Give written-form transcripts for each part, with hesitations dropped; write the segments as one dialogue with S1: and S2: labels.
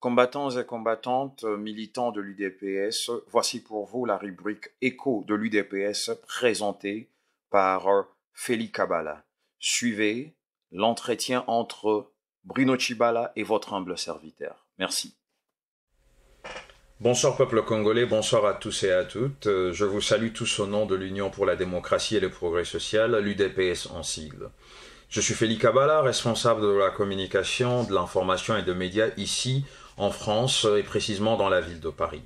S1: Combattants et combattantes, militants de l'UDPS, voici pour vous la rubrique Écho de l'UDPS présentée par Feli Kabala. Suivez l'entretien entre Bruno Tshibala et votre humble serviteur. Merci. Bonsoir peuple congolais, bonsoir à tous et à toutes. Je vous salue tous au nom de l'Union pour la démocratie et le progrès social, l'UDPS en sigle. Je suis Feli Kabala, responsable de la communication, de l'information et de médias ici en France et précisément dans la ville de Paris.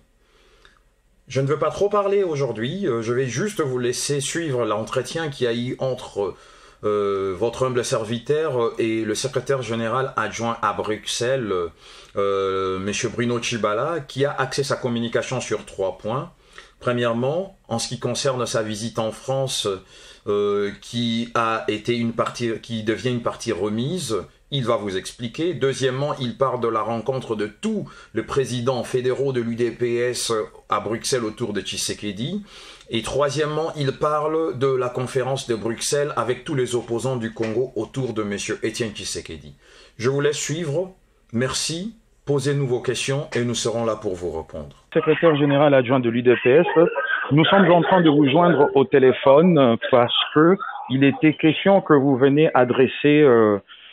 S1: Je ne veux pas trop parler aujourd'hui, je vais juste vous laisser suivre l'entretien qu'il y a eu entre votre humble serviteur et le secrétaire général adjoint à Bruxelles, M. Bruno Tshibala, qui a axé sa communication sur 3 points. Premièrement, en ce qui concerne sa visite en France, qui devient une partie remise, il va vous expliquer. Deuxièmement, il parle de la rencontre de tous les présidents fédéraux de l'UDPS à Bruxelles autour de Tshisekedi. Et troisièmement, il parle de la conférence de Bruxelles avec tous les opposants du Congo autour de M. Étienne Tshisekedi. Je vous laisse suivre. Merci. Posez-nous vos questions et nous serons là pour vous répondre.
S2: Secrétaire général adjoint de l'UDPS, nous sommes en train de vous joindre au téléphone parce que il était question que vous venez adresser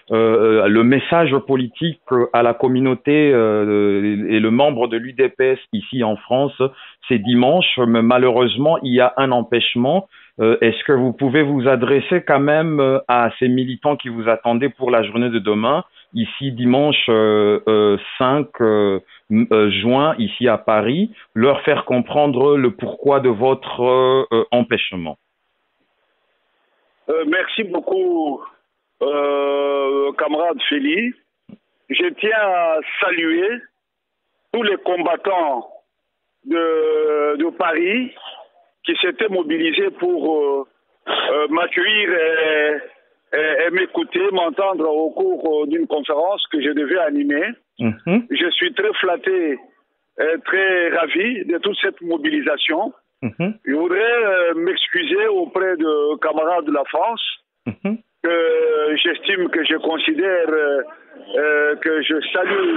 S2: le message politique à la communauté et le membre de l'UDPS ici en France. C'est dimanche, mais malheureusement, il y a un empêchement. Est-ce que vous pouvez vous adresser quand même à ces militants qui vous attendaient pour la journée de demain, ici dimanche 5 juin, ici à Paris, leur faire comprendre le pourquoi de votre empêchement?
S3: Merci beaucoup, camarade Feli. Je tiens à saluer tous les combattants de Paris qui s'étaient mobilisés pour m'accueillir et m'écouter, m'entendre au cours d'une conférence que je devais animer. Je suis très flatté et très ravi de toute cette mobilisation. Je voudrais m'excuser auprès de camarades de la France que j'estime, que je considère, que je salue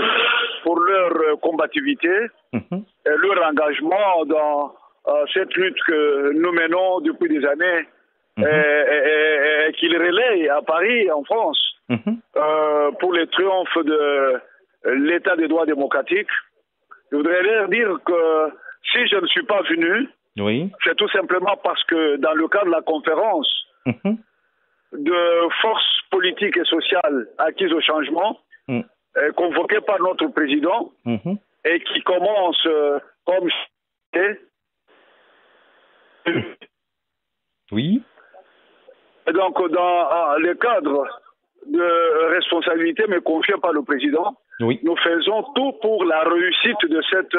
S3: pour leur combativité et leur engagement dans cette lutte que nous menons depuis des années et qu'ils relayent à Paris, en France, pour le triomphe de l'état des droits démocratiques. Je voudrais leur dire que si je ne suis pas venu, c'est tout simplement parce que dans le cadre de la conférence de forces politiques et sociales acquises au changement, convoquée par notre président, et qui commence comme Et donc, dans le cadre de responsabilité me confiée par le président, nous faisons tout pour la réussite de cette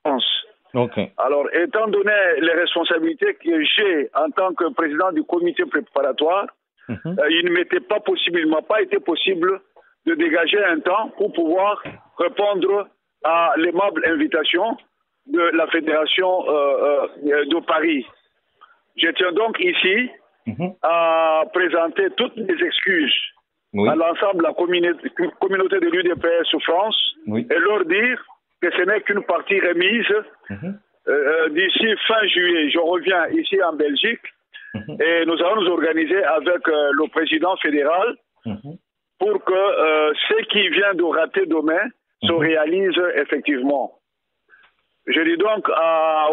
S3: conférence. Alors, étant donné les responsabilités que j'ai en tant que président du comité préparatoire, il ne m'était pas possible, il ne m'a pas été possible de dégager un temps pour pouvoir répondre à l'aimable invitation de la Fédération de Paris. Je tiens donc ici à présenter toutes mes excuses à l'ensemble de la communauté de l'UDPS France et leur dire que ce n'est qu'une partie remise. D'ici fin juillet, je reviens ici en Belgique et nous allons nous organiser avec le président fédéral pour que ce qui vient de rater demain se réalise effectivement. Je dis donc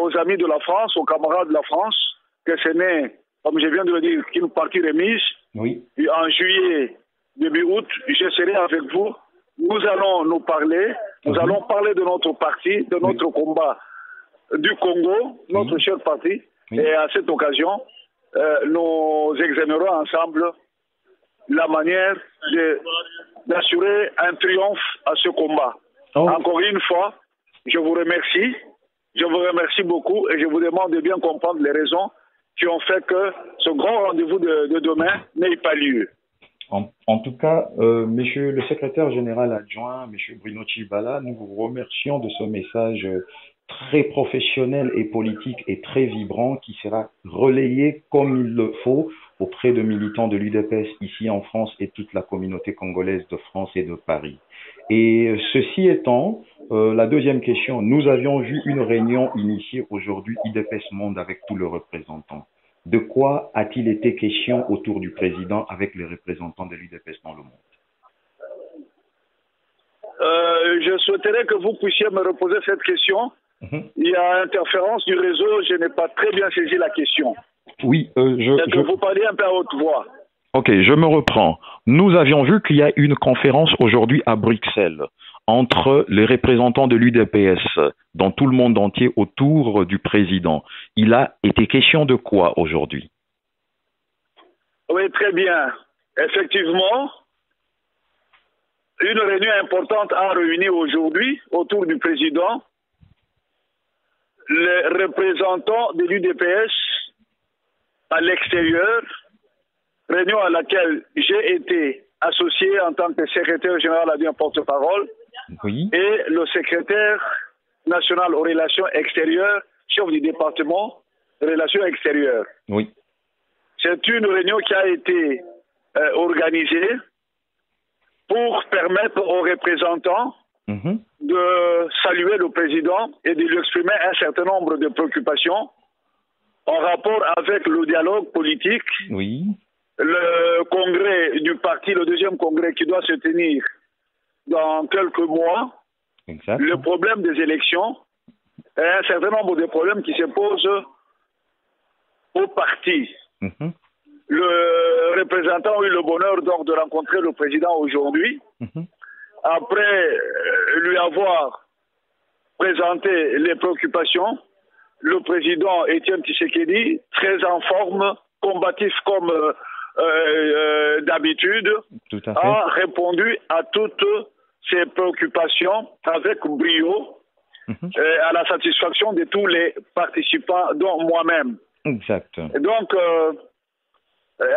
S3: aux amis de la France, aux camarades de la France, que ce n'est, comme je viens de le dire, qu'une partie remise. Et en juillet, début août, je serai avec vous. Nous allons nous parler. Nous allons parler de notre parti, de notre combat du Congo, notre cher parti. Et à cette occasion, nous examinerons ensemble la manière d'assurer un triomphe à ce combat. Encore une fois, je vous remercie. Je vous remercie beaucoup et je vous demande de bien comprendre les raisons qui ont fait que ce grand rendez-vous de demain n'ait pas lieu.
S2: En tout cas, monsieur le secrétaire général adjoint, monsieur Bruno Tshibala, nous vous remercions de ce message très professionnel et politique et très vibrant qui sera relayé comme il le faut auprès de militants de l'UDPS ici en France et toute la communauté congolaise de France et de Paris. Et ceci étant, la deuxième question, nous avions vu une réunion initiée aujourd'hui, IDPS Monde, avec tous les représentants. De quoi a-t-il été question autour du président avec les représentants de l'IDPS dans le monde?
S3: Je souhaiterais que vous puissiez me reposer cette question. Il y a interférence du réseau, je n'ai pas très bien saisi la question.
S2: Oui,
S3: vous parlez un peu à haute voix.
S2: Ok, je me reprends. Nous avions vu qu'il y a une conférence aujourd'hui à Bruxelles entre les représentants de l'UDPS dans tout le monde entier autour du président. Il a été question de quoi aujourd'hui?
S3: Oui, très bien. Effectivement, une réunion importante a réuni aujourd'hui autour du président les représentants de l'UDPS à l'extérieur, réunion à laquelle j'ai été associé en tant que secrétaire général adjoint porte-parole,
S2: oui,
S3: et le secrétaire national aux relations extérieures, chef du département des relations extérieures.
S2: Oui.
S3: C'est une réunion qui a été organisée pour permettre aux représentants de saluer le président et de lui exprimer un certain nombre de préoccupations en rapport avec le dialogue politique,
S2: oui,
S3: le congrès du parti, le deuxième congrès qui doit se tenir dans quelques mois,
S2: exact,
S3: le problème des élections et un certain nombre de problèmes qui se posent au parti. Le représentant a eu le bonheur donc de rencontrer le président aujourd'hui. Après lui avoir présenté les préoccupations, le président Étienne Tshisekedi, très en forme, combatif comme d'habitude, a répondu à toutes ces préoccupations avec brio, à la satisfaction de tous les participants, dont moi-même.
S2: Exact.
S3: Et donc,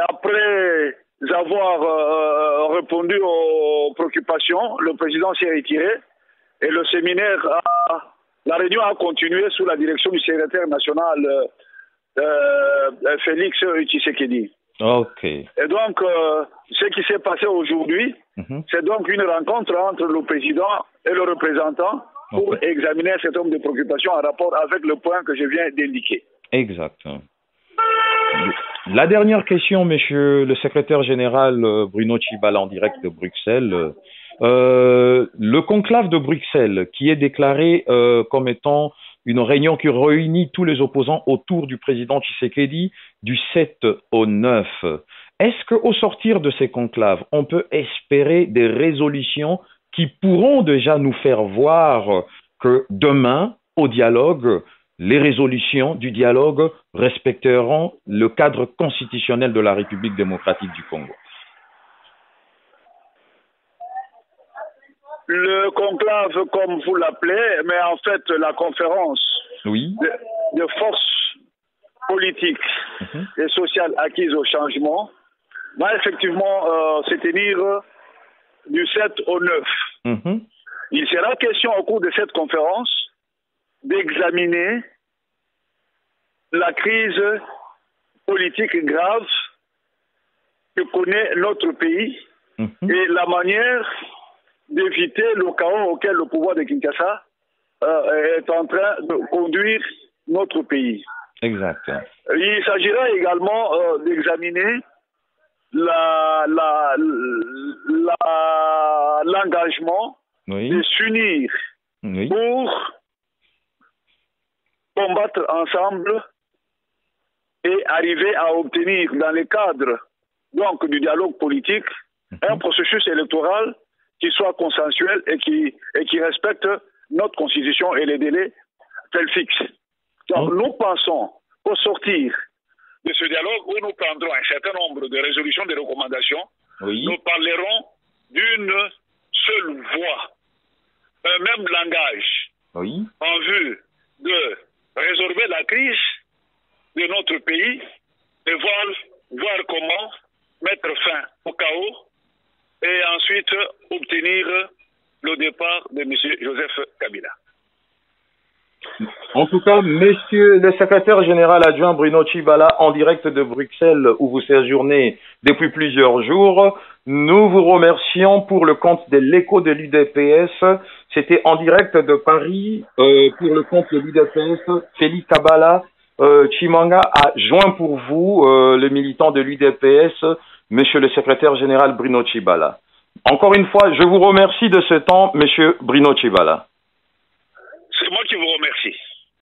S3: après avoir répondu aux préoccupations, le président s'est retiré et le séminaire, la réunion a continué sous la direction du secrétaire national Félix Tshisekedi.
S2: Ok.
S3: Et donc, ce qui s'est passé aujourd'hui, c'est donc une rencontre entre le président et le représentant pour examiner un certain nombre de préoccupations en rapport avec le point que je viens d'indiquer.
S2: Exact. La dernière question, monsieur le secrétaire général Bruno Tshibala en direct de Bruxelles. Le conclave de Bruxelles, qui est déclaré comme étant une réunion qui réunit tous les opposants autour du président Tshisekedi du 7 au 9. Est-ce qu'au sortir de ces conclaves, on peut espérer des résolutions qui pourront déjà nous faire voir que demain, au dialogue, les résolutions du dialogue respecteront le cadre constitutionnel de la République démocratique du Congo?
S3: Le conclave, comme vous l'appelez, mais en fait la conférence de forces politiques et sociales acquises au changement va effectivement se tenir du 7 au 9. Il sera question au cours de cette conférence d'examiner la crise politique grave que connaît notre pays et la manière d'éviter le chaos auquel le pouvoir de Kinshasa est en train de conduire notre pays.
S2: Exact.
S3: Il s'agira également d'examiner l'engagement de s'unir pour combattre ensemble et arriver à obtenir dans le cadre donc du dialogue politique un processus électoral qui soit consensuel et qui respecte notre constitution et les délais qu'elle fixe. Donc nous pensons qu'au sortir de ce dialogue où nous prendrons un certain nombre de résolutions, de recommandations, nous parlerons d'une seule voix, un même langage, en vue de résorber la crise de notre pays et voir comment mettre fin au chaos et ensuite obtenir le départ de M. Joseph Kabila.
S2: En tout cas, monsieur le secrétaire général adjoint Bruno Tshibala, en direct de Bruxelles, où vous séjournez depuis plusieurs jours, nous vous remercions pour le compte de l'écho de l'UDPS. C'était en direct de Paris, pour le compte de l'UDPS. Félix Kabala Chimanga a joint pour vous, le militant de l'UDPS, monsieur le secrétaire général Bruno Tshibala. Encore une fois, je vous remercie de ce temps, monsieur Bruno Tshibala.